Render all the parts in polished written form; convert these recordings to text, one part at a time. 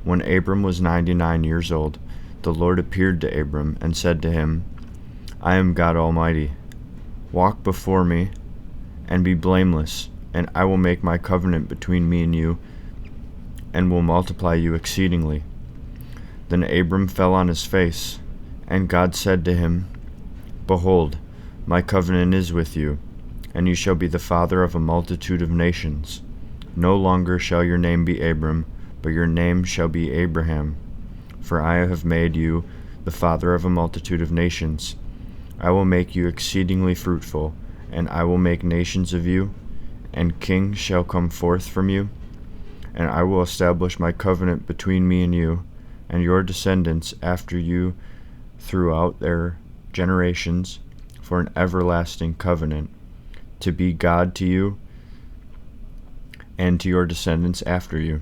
When Abram was 99 years old, the Lord appeared to Abram and said to him, I am God Almighty. Walk before me and be blameless, and I will make my covenant between me and you, and will multiply you exceedingly. Then Abram fell on his face, and God said to him, Behold, my covenant is with you, and you shall be the father of a multitude of nations. No longer shall your name be Abram, but your name shall be Abraham, for I have made you the father of a multitude of nations. I will make you exceedingly fruitful, and I will make nations of you, and kings shall come forth from you. And I will establish my covenant between me and you, and your descendants after you throughout their generations, for an everlasting covenant, to be God to you and to your descendants after you.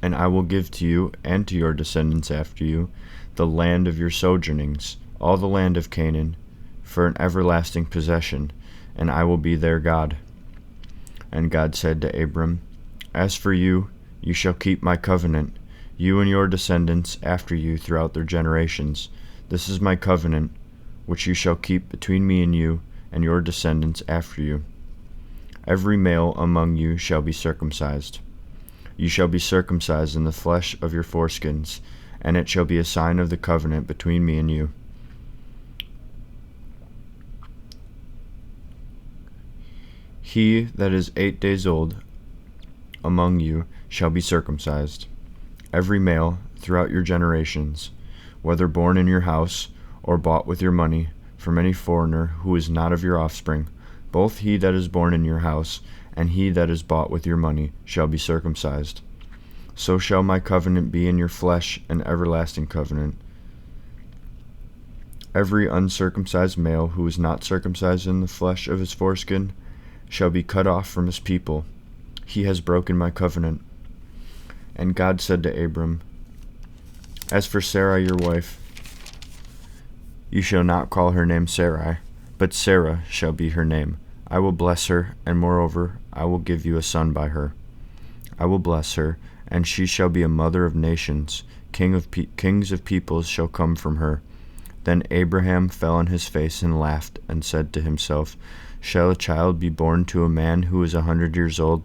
And I will give to you and to your descendants after you the land of your sojournings, all the land of Canaan, for an everlasting possession, and I will be their God. And God said to Abram, As for you, you shall keep my covenant, you and your descendants after you throughout their generations. This is my covenant, which you shall keep between me and you and your descendants after you. Every male among you shall be circumcised. You shall be circumcised in the flesh of your foreskins, and it shall be a sign of the covenant between me and you. He that is 8 days old among you shall be circumcised, every male throughout your generations, whether born in your house or bought with your money from any foreigner who is not of your offspring. Both he that is born in your house and he that is bought with your money shall be circumcised. So shall my covenant be in your flesh, an everlasting covenant. Every uncircumcised male who is not circumcised in the flesh of his foreskin shall be cut off from his people. He has broken my covenant. And God said to Abram, As for Sarai your wife, you shall not call her name Sarai, but Sarah shall be her name. I will bless her, and moreover I will give you a son by her. I will bless her, and she shall be a mother of nations. Kings of peoples shall come from her. Then Abraham fell on his face and laughed, and said to himself, Shall a child be born to a man who is 100 years old?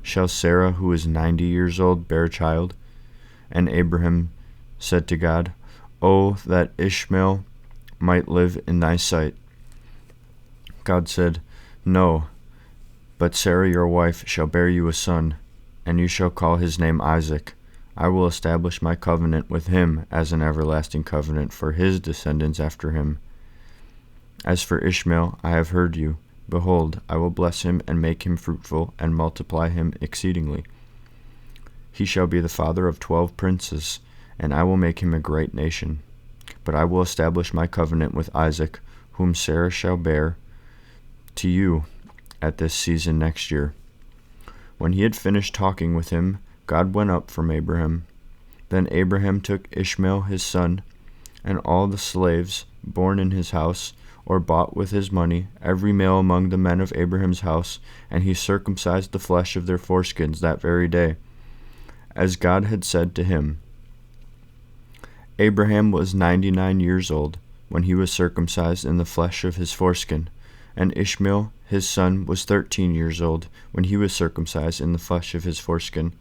Shall Sarah, who is 90 years old, bear a child? And Abraham said to God, Oh, that Ishmael might live in thy sight. God said, No, but Sarah your wife shall bear you a son, and you shall call his name Isaac. I will establish my covenant with him as an everlasting covenant for his descendants after him. As for Ishmael, I have heard you. Behold, I will bless him and make him fruitful and multiply him exceedingly. He shall be the father of 12 princes, and I will make him a great nation. But I will establish my covenant with Isaac, whom Sarah shall bear to you at this season next year. When he had finished talking with him, God went up from Abraham. Then Abraham took Ishmael his son, and all the slaves born in his house, or bought with his money, every male among the men of Abraham's house, and he circumcised the flesh of their foreskins that very day, as God had said to him. Abraham was 99 years old when he was circumcised in the flesh of his foreskin, and Ishmael his son was 13 years old when he was circumcised in the flesh of his foreskin.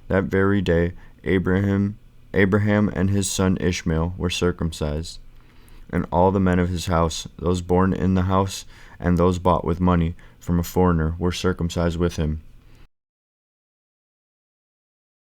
That very day Abraham and his son Ishmael were circumcised. And all the men of his house, those born in the house and those bought with money from a foreigner, were circumcised with him.